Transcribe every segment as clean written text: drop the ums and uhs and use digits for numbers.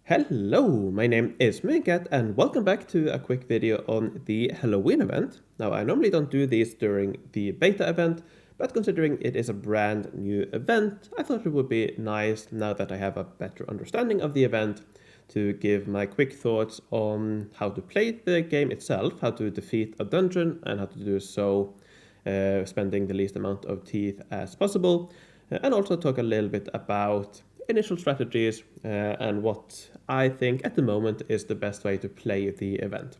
Hello, my name is MooingCat and welcome back to a quick video on the Halloween event. Now, I normally don't do these during the beta event, but considering it is a brand new event, I thought it would be nice, now that I have a better understanding of the event, to give my quick thoughts on how to play the game itself, how to defeat a dungeon, and how to do so spending the least amount of teeth as possible, and also talk a little bit about initial strategies and what I think at the moment is the best way to play the event.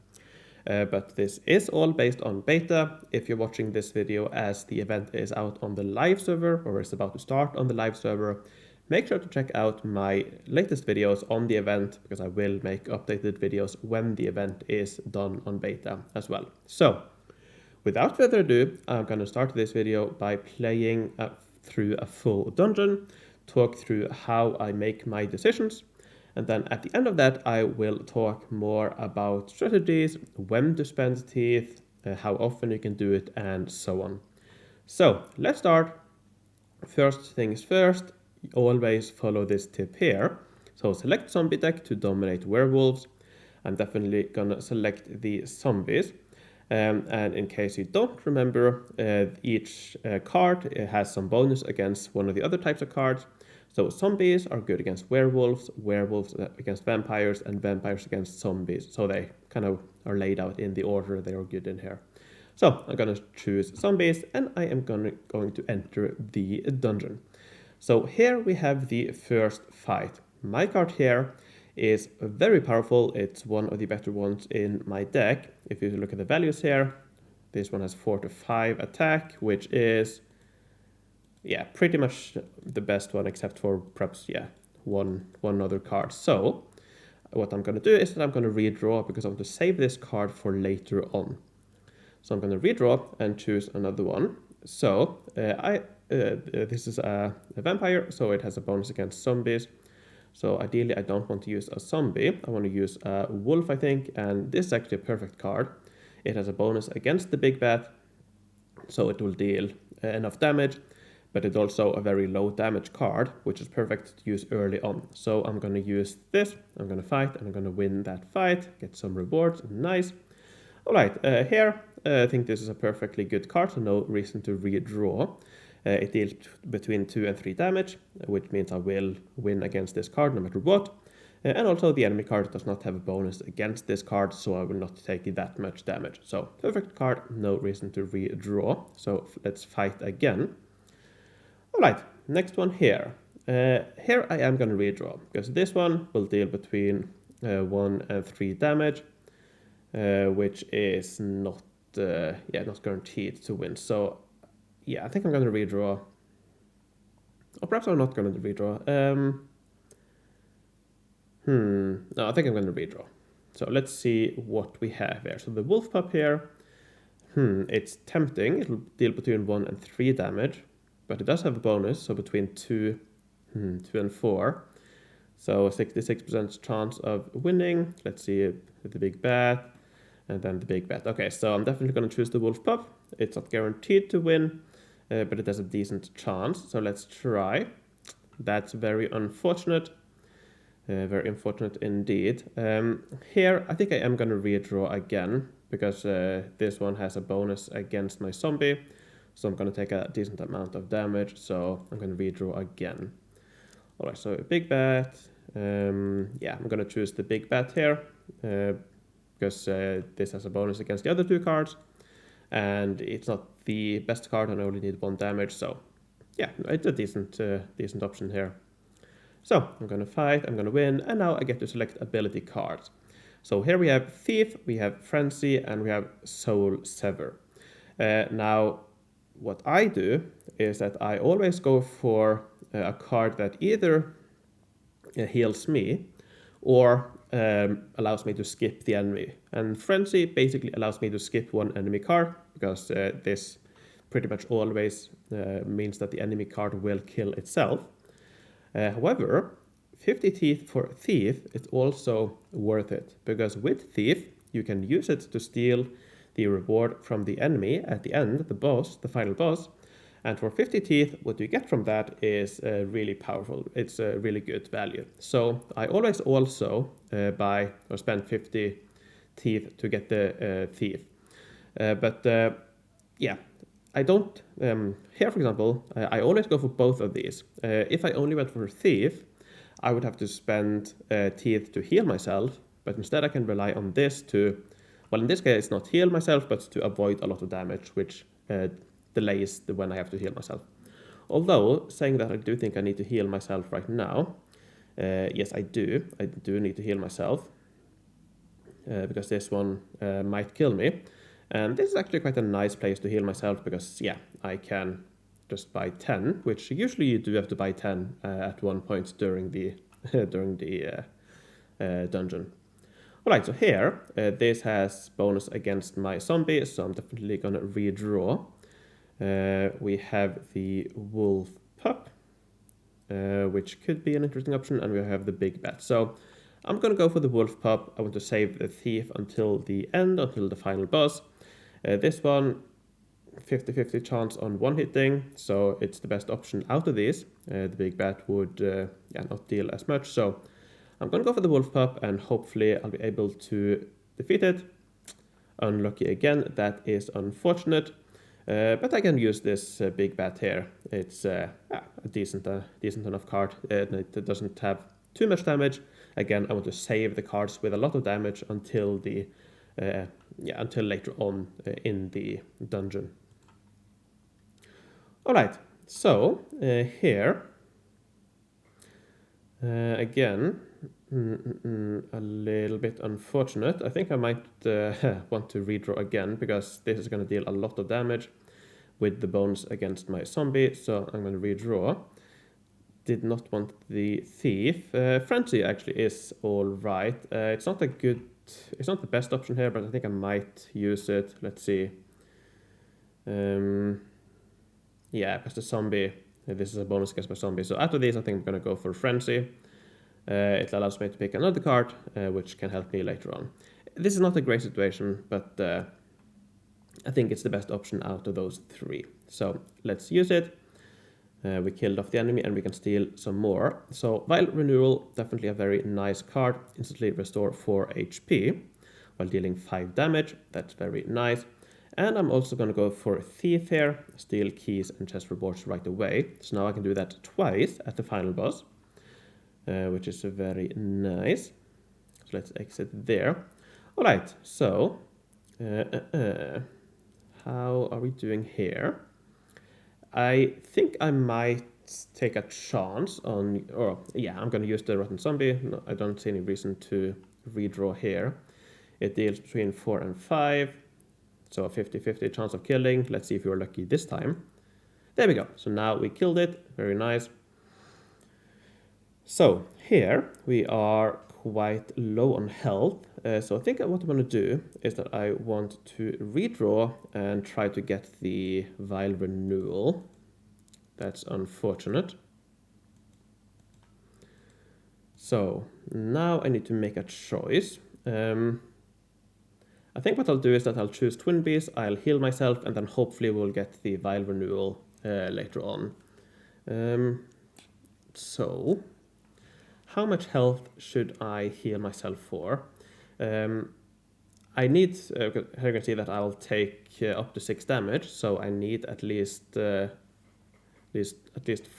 But this is all based on beta. If you're watching this video as the event is out on the live server or is about to start on the live server, make sure to check out my latest videos on the event, because I will make updated videos when the event is done on beta as well. So without further ado, I'm going to start this video by playing through a full dungeon, talk through how I make my decisions, and then at the end of that I will talk more about strategies, when to spend teeth, how often you can do it, and so on. So let's start. First things first, always follow this tip here. So select zombie deck to dominate werewolves. I'm definitely gonna select the zombies. And in case you don't remember, each card has some bonus against one of the other types of cards. So zombies are good against werewolves, werewolves against vampires, and vampires against zombies. So they kind of are laid out in the order they are good in here. So I'm going to choose zombies, and I am going to enter the dungeon. So here we have the first fight. My card here is very powerful. It's one of the better ones in my deck. If you look at the values here, this one has 4 to 5 attack, which is, yeah, pretty much the best one, except for perhaps, yeah, one other card. So what I'm going to do is that I'm going to redraw, because I want to save this card for later on. So I'm going to redraw and choose another one. So this is a vampire, so it has a bonus against zombies. So ideally I don't want to use a zombie, I want to use a wolf, I think, and this is actually a perfect card. It has a bonus against the big bat, so it will deal enough damage, but it's also a very low damage card, which is perfect to use early on. So I'm going to use this, I'm going to fight, and I'm going to win that fight, get some rewards, nice. Alright, here I think this is a perfectly good card, so no reason to redraw. It deals between 2 and 3 damage, which means I will win against this card no matter what. And also the enemy card does not have a bonus against this card, so I will not take that much damage. So perfect card, no reason to redraw. So let's fight again. Alright, next one here. Here I am going to redraw, because this one will deal between 1 and 3 damage, which is not guaranteed to win. So yeah, I think I'm going to redraw. Or perhaps I'm not going to redraw. No, I think I'm going to redraw. So let's see what we have here. So the wolf pup here, it's tempting. It'll deal between 1 and 3 damage, but it does have a bonus, so between 2 and 4. So 66% chance of winning. Let's see the big bat, and then the big bat. Okay, so I'm definitely going to choose the wolf pup. It's not guaranteed to win, but it has a decent chance. So let's try. That's very unfortunate. Very unfortunate indeed. Here, I think I am going to redraw again, because this one has a bonus against my zombie. So I'm going to take a decent amount of damage. So I'm going to redraw again. Alright, so big bat. Yeah, I'm going to choose the big bat here, because this has a bonus against the other 2 cards. And it's not the best card, and I only need 1 damage, so yeah, it's a decent option here. So I'm going to fight, I'm going to win, and now I get to select ability cards. So here we have Thief, we have Frenzy, and we have Soul Sever. Now, what I do is that I always go for a card that either heals me or allows me to skip the enemy. And Frenzy basically allows me to skip 1 enemy card, because this pretty much always means that the enemy card will kill itself. However, 50 teeth for Thief is also worth it, because with Thief you can use it to steal the reward from the enemy at the end, the final boss, And for 50 teeth, what you get from that is really powerful. It's a really good value. So I always also buy or spend 50 teeth to get the thief. Yeah, I don't, here for example, I always go for both of these. If I only went for thief, I would have to spend teeth to heal myself, but instead I can rely on this to, well in this case not heal myself, but to avoid a lot of damage, which delays when I have to heal myself. Although, saying that I do think I need to heal myself right now, yes I do need to heal myself, because this one might kill me. And this is actually quite a nice place to heal myself because, yeah, I can just buy 10, which usually you do have to buy 10 at one point during the dungeon. Alright, so here, this has bonus against my zombie, so I'm definitely gonna redraw. We have the wolf pup, which could be an interesting option, and we have the big bat. So I'm gonna go for the wolf pup. I want to save the thief until the end, until the final boss. This one, 50-50 chance on one hitting, so it's the best option out of these. The big bat would not deal as much, so I'm gonna go for the wolf pup and hopefully I'll be able to defeat it. Unlucky again, that is unfortunate, but I can use this big bat here. It's a decent enough card. It doesn't have too much damage. Again, I want to save the cards with a lot of damage until the until later on in the dungeon. Alright, so here, again, a little bit unfortunate. I think I might want to redraw again, because this is going to deal a lot of damage with the bonus against my zombie, so I'm going to redraw. Did not want the thief. Frenzy actually is alright. It's not the best option here, but I think I might use it. Let's see. Yeah, because the zombie, this is a bonus against my zombie. So after these, I think I'm going to go for Frenzy. It allows me to pick another card, which can help me later on. This is not a great situation, but I think it's the best option out of those three. So let's use it. We killed off the enemy and we can steal some more. So Vile Renewal, definitely a very nice card. Instantly restore 4 HP while dealing 5 damage. That's very nice. And I'm also going to go for Thief here, steal keys and chest rewards right away. So now I can do that twice at the final boss, which is very nice. So let's exit there. Alright, so how are we doing here? I think I might take a chance on, I'm going to use the Rotten Zombie. No, I don't see any reason to redraw here. It deals between 4 and 5, so a 50-50 chance of killing. Let's see if we're lucky this time. There we go. So now we killed it. Very nice. So here we are quite low on health. So I think what I'm going to do is that I want to redraw and try to get the Vile Renewal. That's unfortunate. So now I need to make a choice. I think what I'll do is that I'll choose Twin Bees, I'll heal myself, and then hopefully we'll get the Vile Renewal later on. So how much health should I heal myself for? I need, here you can see that I'll take up to 6 damage, so I need at least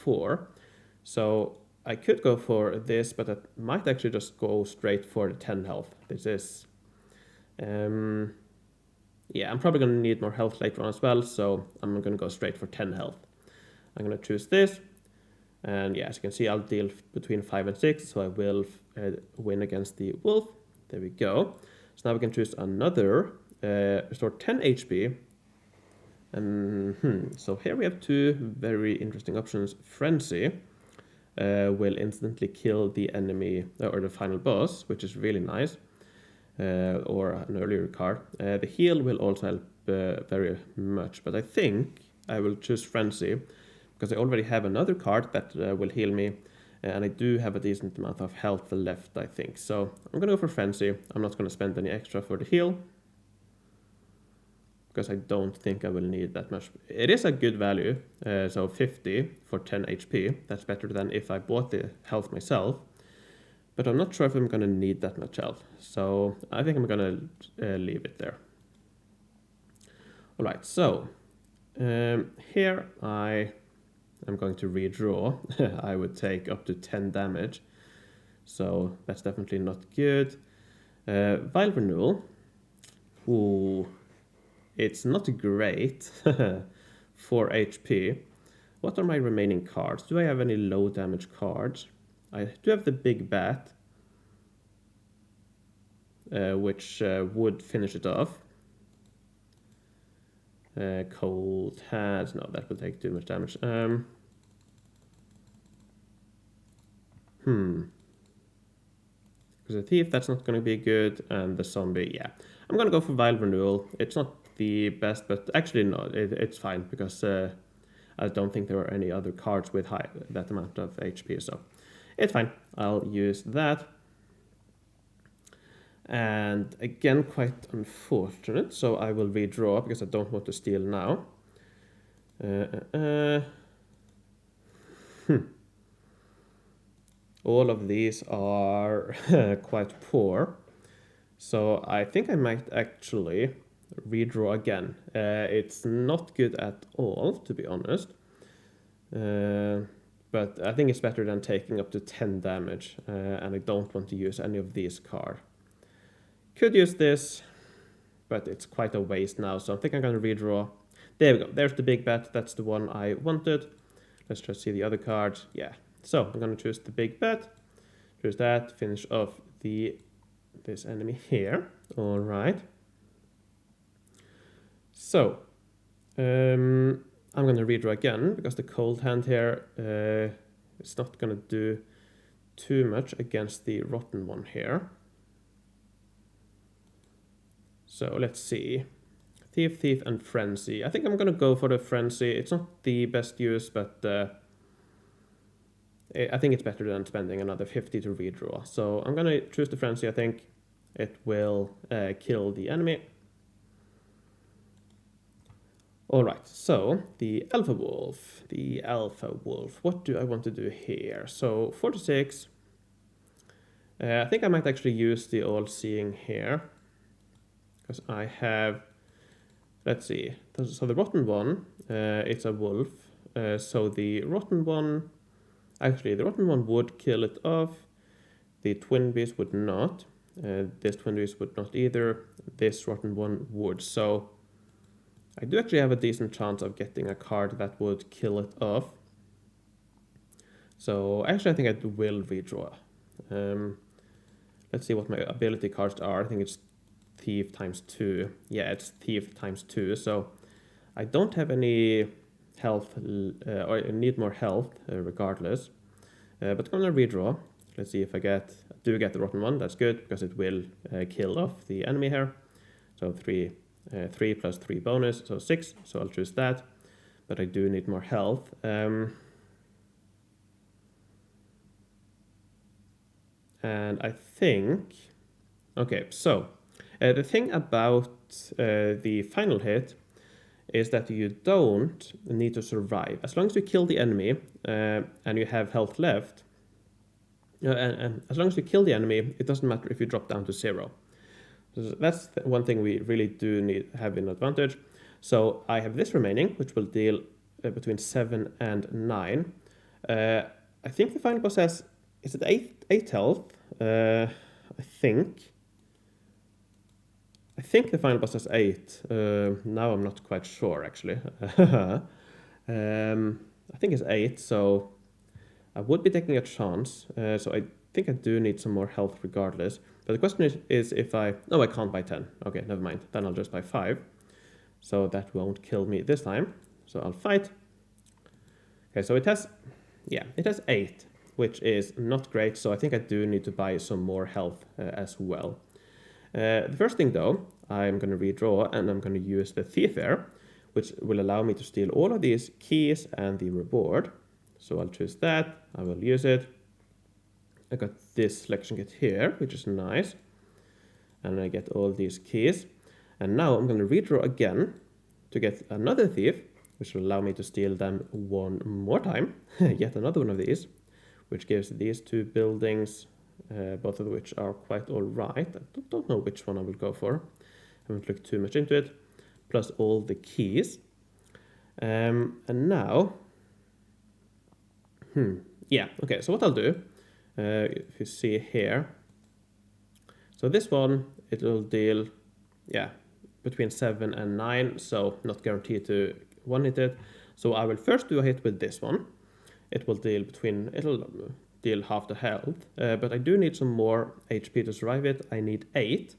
4. So I could go for this, but I might actually just go straight for the 10 health. This is, yeah, I'm probably going to need more health later on as well, so I'm going to go straight for 10 health. I'm going to choose this. And yeah, as you can see, I'll deal between 5 and 6, so I will win against the wolf. There we go. So now we can choose another, restore 10 HP. So here we have 2 very interesting options. Frenzy will instantly kill the enemy, or the final boss, which is really nice. Or an earlier card. The heal will also help very much, but I think I will choose Frenzy, because I already have another card that will heal me, and I do have a decent amount of health left, I think. So I'm going to go for Frenzy. I'm not going to spend any extra for the heal. because I don't think I will need that much. It is a good value, so 50 for 10 HP. That's better than if I bought the health myself. But I'm not sure if I'm going to need that much health. So I think I'm going to leave it there. All right, so here I am going to redraw. I would take up to 10 damage. So that's definitely not good. Vile Renewal. Ooh, it's not great. 4 HP. What are my remaining cards? Do I have any low damage cards? I do have the Big Bat, which would finish it off. Cold Hands, no, that will take too much damage. Because the Thief, that's not going to be good, and the Zombie, yeah. I'm going to go for Vile Renewal. It's not the best, but actually no, it's fine, because I don't think there are any other cards with that amount of HP, so it's fine. I'll use that. And again, quite unfortunate, so I will redraw because I don't want to steal now. All of these are quite poor, so I think I might actually redraw again. It's not good at all, to be honest, but I think it's better than taking up to 10 damage, and I don't want to use any of these cards. Could use this, but it's quite a waste now, so I think I'm going to redraw. There we go. There's the Big Bet. That's the one I wanted. Let's just see the other cards. Yeah. So I'm going to choose the Big Bet. Choose that. Finish off this enemy here. All right. So I'm going to redraw again because the Cold Hand here is not going to do too much against the Rotten one here. So let's see. Thief, Thief, and Frenzy. I think I'm going to go for the Frenzy. It's not the best use, but I think it's better than spending another 50 to redraw. So I'm going to choose the Frenzy. I think it will kill the enemy. Alright, so the Alpha Wolf. The Alpha Wolf. What do I want to do here? So 46. I think I might actually use the All-Seeing here. Because I have, let's see, so the Rotten one, it's a wolf, so the Rotten one, actually the Rotten one would kill it off, the Twin Beast would not, this Twin Beast would not either, this Rotten one would, so I do actually have a decent chance of getting a card that would kill it off. So actually I think I will redraw. Let's see what my ability cards are. I think it's Thief times 2. Yeah, it's Thief times 2. So I don't have any health, or I need more health regardless. But I'm gonna redraw. Let's see if I do get the Rotten one. That's good because it will kill off the enemy here. So 3 plus 3 bonus, so 6. So I'll choose that. But I do need more health. And I think, okay, so the thing about the final hit is that you don't need to survive. As long as you kill the enemy and you have health left, and as long as you kill the enemy, it doesn't matter if you drop down to 0. So that's one thing we really do have an advantage. So I have this remaining, which will deal between 7 and 9. I think the final boss has, is it 8 health? I think the final boss has 8. Now I'm not quite sure, actually. I think it's 8, so I would be taking a chance. So I think I do need some more health regardless. But the question is if I... No, I can't buy 10. Okay, never mind. Then I'll just buy 5. So that won't kill me this time. So I'll fight. Okay, so it has... Yeah, it has 8, which is not great. So I think I do need to buy some more health as well. The first thing though, I'm going to redraw and I'm going to use the Thief here, which will allow me to steal all of these keys and the reward. So I'll choose that, I will use it. I got this selection kit here, which is nice. And I get all these keys. And now I'm going to redraw again. to get another thief, which will allow me to steal them one more time. Yet another one of these, which gives these 2 buildings, both of which are quite all right. I don't know which one I will go for. I haven't looked too much into it. Plus all the keys. And now, yeah, okay, so what I'll do, if you see here, so this one, it will deal, yeah, between 7 and 9, so not guaranteed to one-hit it. So I will first do a hit with this one. It'll deal half the health, but I do need some more HP to survive it. I need 8.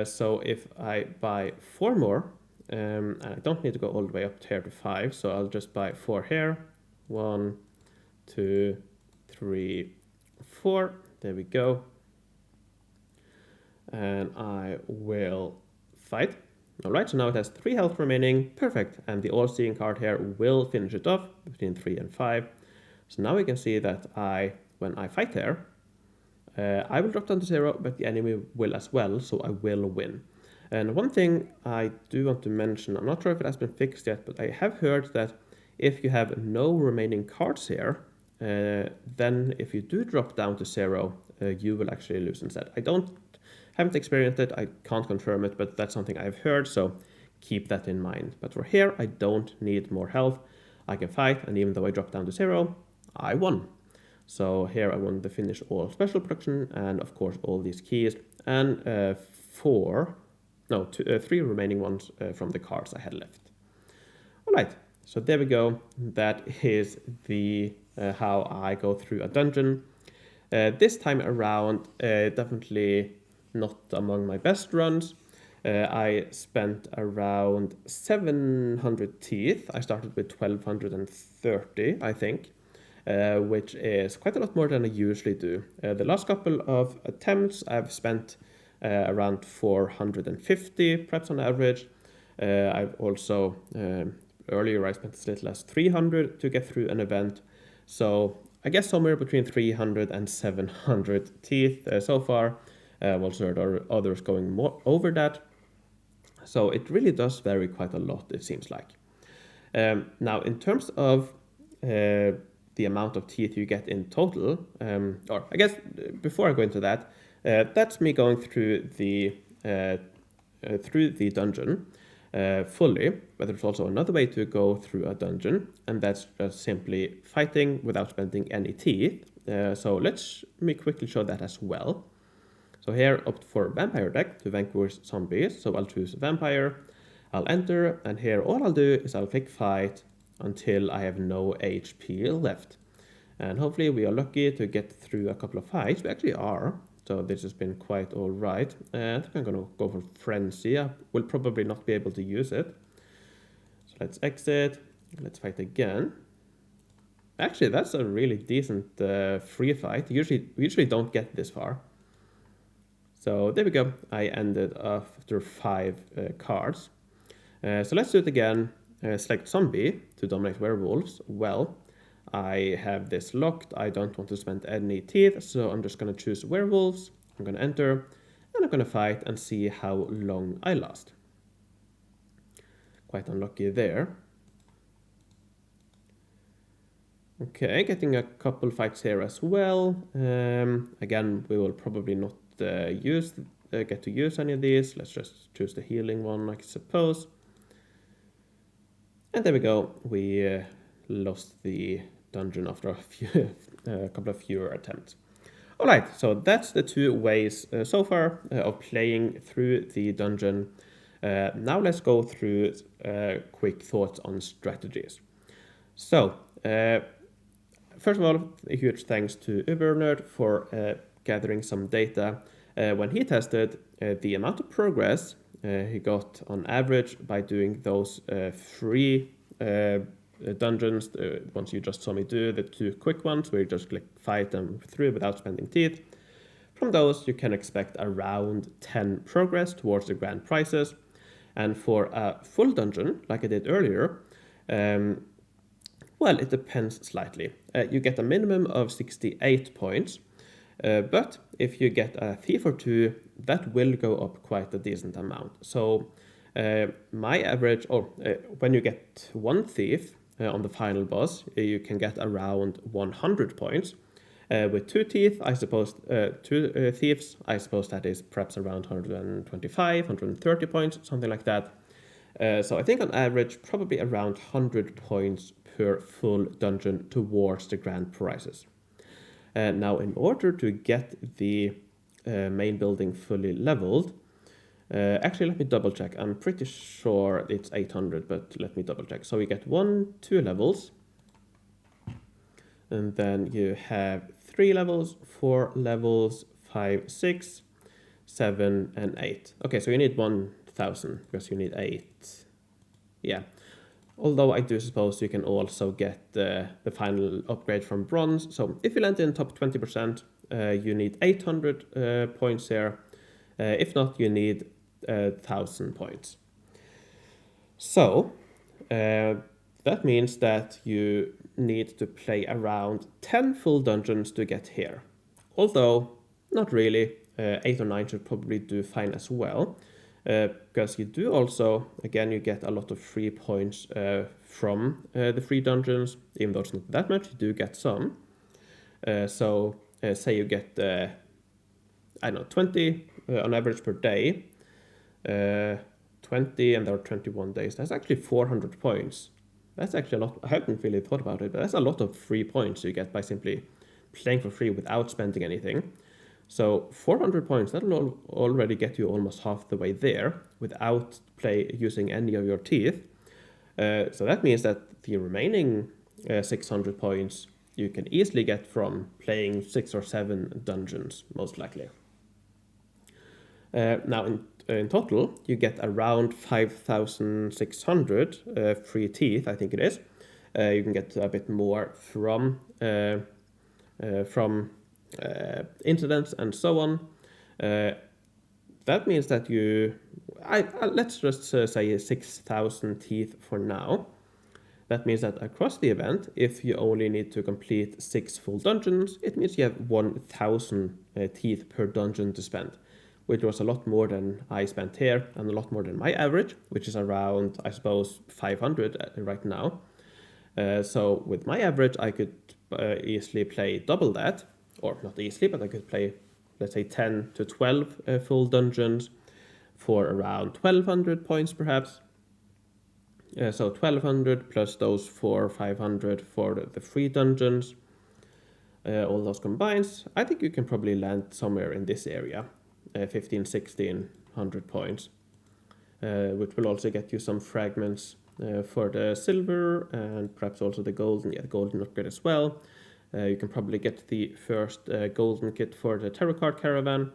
So if I buy 4 more, and I don't need to go all the way up here to 5, so I'll just buy 4 here. 1, 2, 3, 4. There we go. And I will fight. Alright, so now it has 3 health remaining. Perfect. And the all-seeing card here will finish it off between 3 and 5. So now we can see that when I fight here, I will drop down to 0, but the enemy will as well, so I will win. And one thing I do want to mention, I'm not sure if it has been fixed yet, but I have heard that if you have no remaining cards here, then if you do drop down to 0, you will actually lose instead. Haven't experienced it, I can't confirm it, but that's something I've heard, so keep that in mind. But for here, I don't need more health. I can fight, and even though I drop down to 0, I won. So here I wanted to finish all special production, and of course all these keys, and 3 remaining ones from the cards I had left. Alright, so there we go. That is the how I go through a dungeon. This time around, definitely not among my best runs. I spent around 700 teeth. I started with 1230, I think, which is quite a lot more than I usually do. The last couple of attempts, I've spent around 450, perhaps on average. I've also, earlier I spent as little as 300 to get through an event. So I guess somewhere between 300 and 700 teeth so far. Also heard others going more over that. So it really does vary quite a lot, it seems like. Now, in terms of the amount of teeth you get in total, or I guess before I go into that, that's me going through the dungeon fully, but there's also another way to go through a dungeon, and that's just simply fighting without spending any teeth. So let me quickly show that as well. So here, opt for Vampire deck to vanquish zombies. So I'll choose Vampire, I'll enter, and here all I'll do is I'll click Fight until I have no HP left. And hopefully we are lucky to get through a couple of fights. We actually are, so this has been quite all right. I think I'm gonna go for Frenzy. I will probably not be able to use it. So let's exit, let's fight again. Actually, that's a really decent free fight. We usually don't get this far. So there we go. I ended after 5 cards. So let's do it again. Select Zombie to dominate werewolves. Well, I have this locked. I don't want to spend any teeth, so I'm just going to choose werewolves. I'm going to enter, and I'm going to fight and see how long I last. Quite unlucky there. Okay, getting a couple fights here as well. Again, we will probably not get to use any of these. Let's just choose the healing one, I suppose. And there we go. We lost the dungeon after a couple of fewer attempts. All right, so that's the 2 ways so far of playing through the dungeon. Now let's go through quick thoughts on strategies. So, first of all, a huge thanks to UberNerd for gathering some data. When he tested the amount of progress he got on average by doing those free dungeons, the ones you just saw me do, the 2 quick ones where you just click fight them through without spending teeth. From those, you can expect around 10 progress towards the grand prizes. And for a full dungeon, like I did earlier, well, it depends slightly. You get a minimum of 68 points, but if you get a thief or 2, that will go up quite a decent amount. So My average, when you get one thief on the final boss, you can get around 100 points. With two thieves, I suppose that is perhaps around 125, 130 points, something like that. So I think on average, probably around 100 points per full dungeon towards the grand prizes. Now, in order to get the main building fully leveled, actually, let me double check. I'm pretty sure it's 800, but let me double check. So we get 2 levels. And then you have 3 levels, 4 levels, 5, 6, 7, and 8. Okay, so you need 1000 because you need 8. Yeah. Although I do suppose you can also get the final upgrade from bronze. So if you land in top 20%, you need 800 points here. If not, you need 1000 points. So that means that you need to play around 10 full dungeons to get here. Although, not really. 8 or 9 should probably do fine as well. Because you do also, again, you get a lot of free points from the free dungeons. Even though it's not that much, you do get some. So say you get, 20 on average per day. 20 and there are 21 days. That's actually 400 points. That's actually a lot. I haven't really thought about it, but that's a lot of free points you get by simply playing for free without spending anything. So 400 points, that'll already get you almost half the way there without using any of your teeth. So that means that the remaining 600 points you can easily get from playing 6 or 7 dungeons, most likely. Now, in total, you get around 5,600 free teeth, I think it is. You can get a bit more from incidents and so on. That means that let's just say 6,000 teeth for now. That means that across the event, if you only need to complete 6 full dungeons, it means you have 1,000 teeth per dungeon to spend, which was a lot more than I spent here and a lot more than my average, which is around, I suppose, 500 right now. So with my average, I could easily play double that, or not easily, but I could play, let's say, 10 to 12 full dungeons for around 1,200 points, perhaps. So 1,200 plus those 400 or 500 for the free dungeons. All those combined, I think you can probably land somewhere in this area. 1,500-1,600 points, which will also get you some fragments for the silver and perhaps also the golden. Yeah, the golden upgrade as well. You can probably get the first golden kit for the tarot card caravan.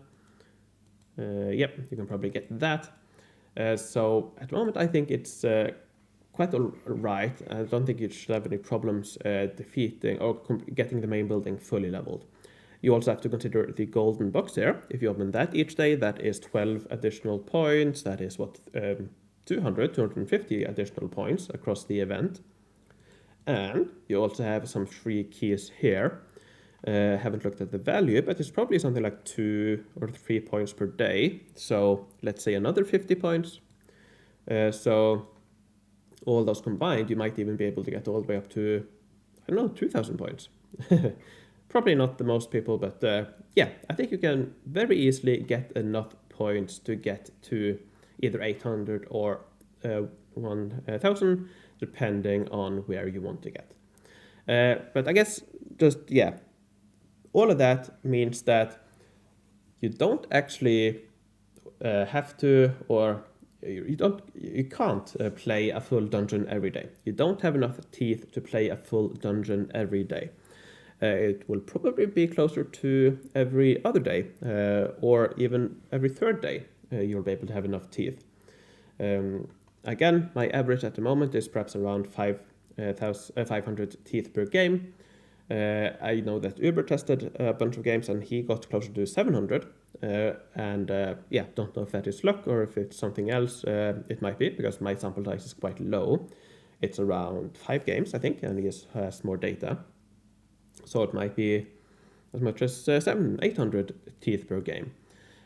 Yep, you can probably get that. So at the moment, I think it's quite all right. I don't think you should have any problems defeating or getting the main building fully leveled. You also have to consider the golden box here. If you open that each day, that is 12 additional points. That is 250 additional points across the event. And you also have some free keys here. Haven't looked at the value, but it's probably something like 2 or 3 points per day. So let's say another 50 points. So all those combined, you might even be able to get all the way up to, 2,000 points. Probably not the most people, but yeah, I think you can very easily get enough points to get to either 800 or 1,000, depending on where you want to get. But I guess all of that means that you don't actually have to, or you can't play a full dungeon every day. You don't have enough teeth to play a full dungeon every day. It will probably be closer to every other day, or even every third day, you'll be able to have enough teeth. Again, my average at the moment is perhaps around 500 teeth per game. I know that Uber tested a bunch of games and he got closer to 700. Don't know if that is luck or if it's something else. It might be, because my sample size is quite low. It's around 5 games, I think, and he has more data. So it might be as much as 700-800 teeth per game.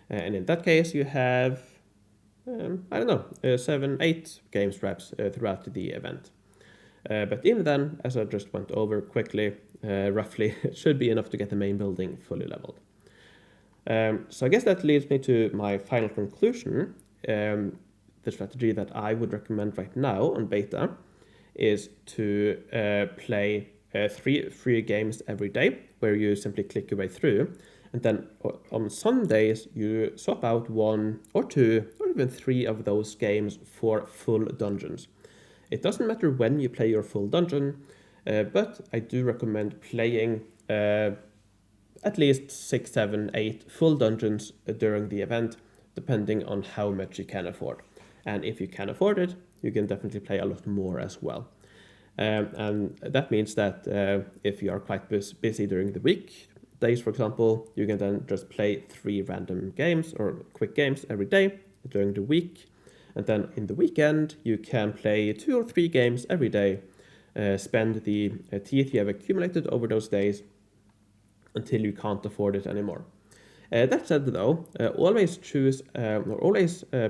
And in that case, you have I don't know, 7, 8 games perhaps throughout the event. But even then, as I just went over quickly, roughly, it should be enough to get the main building fully leveled. So I guess that leads me to my final conclusion. The strategy that I would recommend right now on beta is to play 3 free games every day, where you simply click your way through. And then on some days, you swap out 1 or 2 or even 3 of those games for full dungeons. It doesn't matter when you play your full dungeon, but I do recommend playing at least 6, 7, 8 full dungeons during the event, depending on how much you can afford. And if you can afford it, you can definitely play a lot more as well. And that means that if you are quite busy during the week days, for example, you can then just play 3 random games or quick games every day during the week. And then in the weekend, you can play 2 or 3 games every day, spend the teeth you have accumulated over those days until you can't afford it anymore. That said though, always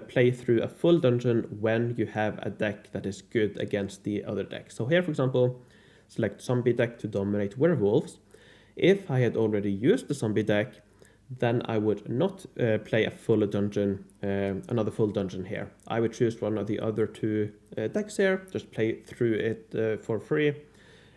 play through a full dungeon when you have a deck that is good against the other deck. So here, for example, select zombie deck to dominate werewolves. If I had already used the zombie deck, then I would not play a full dungeon, another full dungeon here. I would choose one of the other 2 decks here, just play through it for free.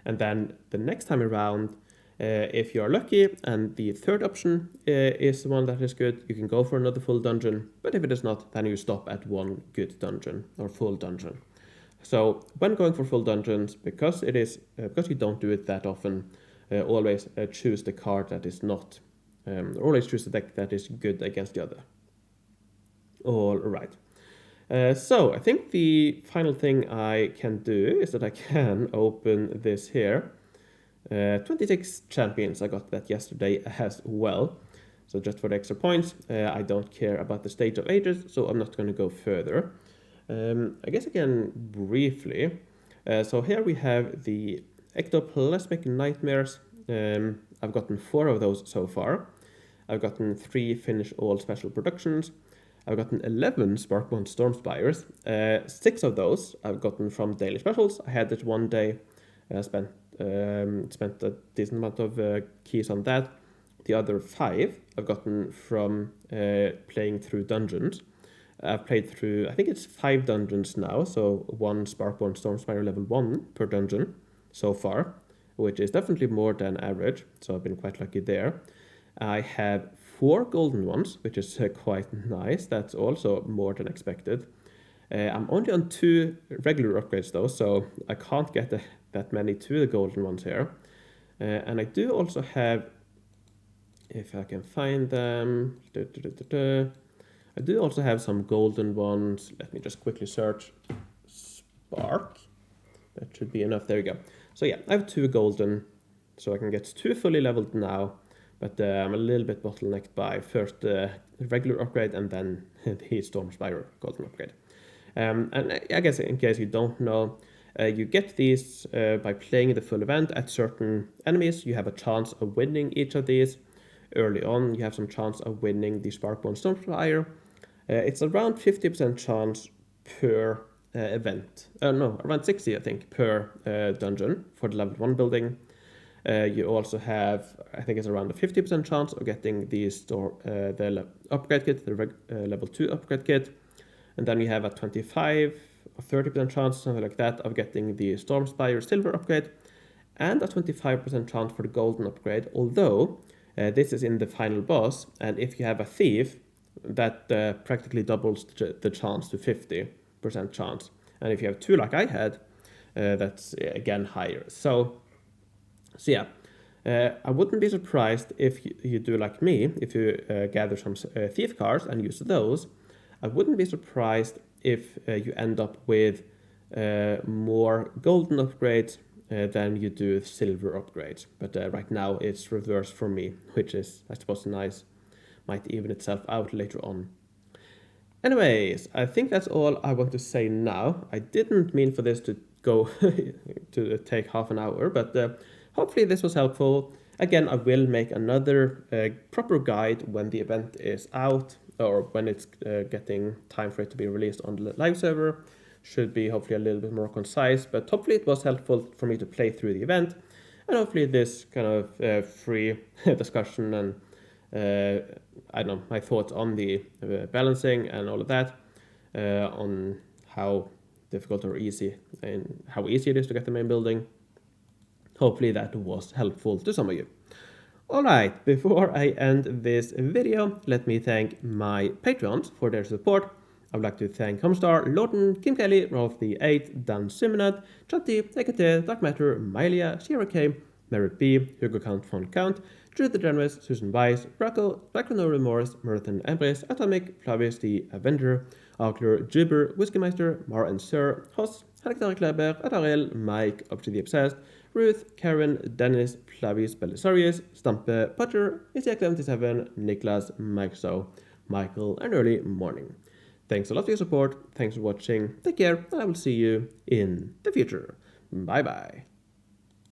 And then the next time around, if you're lucky and the third option is the one that is good, you can go for another full dungeon. But if it is not, then you stop at 1 good dungeon or full dungeon. So when going for full dungeons, because you don't do it that often, always choose the card that is not, always choose the deck that is good against the other. All right. So I think the final thing I can do is that I can open this here. 26 champions, I got that yesterday as well. So just for the extra points, I don't care about the stage of ages, so I'm not going to go further. I guess again, briefly. So here we have the ectoplasmic nightmares. I've gotten 4 of those so far. I've gotten 3 finish all special productions. I've gotten 11 Sparkborn Stormspires. 6 of those I've gotten from daily specials. I had it one day. I spent a decent amount of keys on that. The other 5 I've gotten from playing through dungeons. I've played through, I think it's 5 dungeons now, so 1 Sparkborn Stormspire level 1 per dungeon so far, which is definitely more than average, so I've been quite lucky there. I have 4 golden ones, which is quite nice. That's also more than expected. I'm only on 2 regular upgrades though, so I can't get that many to the golden ones here. And I do also have, if I can find them, I do also have some golden ones. Let me just quickly search Spark. That should be enough. There we go. So yeah, I have 2 golden, so I can get 2 fully leveled now. But I'm a little bit bottlenecked by first the regular upgrade and then the Stormspire golden upgrade. And I guess in case you don't know, you get these by playing the full event at certain enemies. You have a chance of winning each of these. Early on, you have some chance of winning the Sparkborn Stormspire. It's around 50% chance per event. No, around 60, I think, per dungeon for the level 1 building. You also have, I think it's around a 50% chance of getting the upgrade kit, the level 2 upgrade kit. And then you have a 25 or 30% chance, something like that, of getting the Stormspire silver upgrade. And a 25% chance for the golden upgrade, although this is in the final boss. And if you have a thief, that practically doubles the chance to 50% chance. And if you have 2 like I had, that's again higher. So yeah, I wouldn't be surprised if you do like me, if you gather some thief cards and use those. I wouldn't be surprised if you end up with more golden upgrades than you do silver upgrades. But right now it's reversed for me, which is, I suppose, nice. Might even itself out later on. Anyways, I think that's all I want to say now. I didn't mean for this to go to take half an hour, but hopefully this was helpful. Again, I will make another proper guide when the event is out, or when it's getting time for it to be released on the live server, should be hopefully a little bit more concise, but hopefully it was helpful for me to play through the event, and hopefully this kind of free discussion and I don't know, my thoughts on the balancing and all of that, on how difficult or easy and how easy it is to get the main building. Hopefully that was helpful to some of you. Alright, before I end this video, let me thank my Patreons for their support. I would like to thank Homestar, Lawton, Kim Kelly, Rolf the 8th, Dan Simonad, Chanty, EKT, Dark Matter, Mylia, Sierra K, Merit B, Hugo Count von Count, Judith the Generous, Susan Weiss, Bracco, Black No Remorse, Marathon Embrace, Atomic, Flavius the Avenger, Arkler, Jibber, Whiskymeister, Mar and Sir, Hoss, Alexander Kleber, Adarel, Mike, Up to the Obsessed, Ruth, Karen, Dennis, Flavius Belisarius, Stampe, Potter, Isiak77, Niklas, Mike So, Michael, and Early Morning. Thanks a lot for your support, thanks for watching, take care, and I will see you in the future. Bye bye.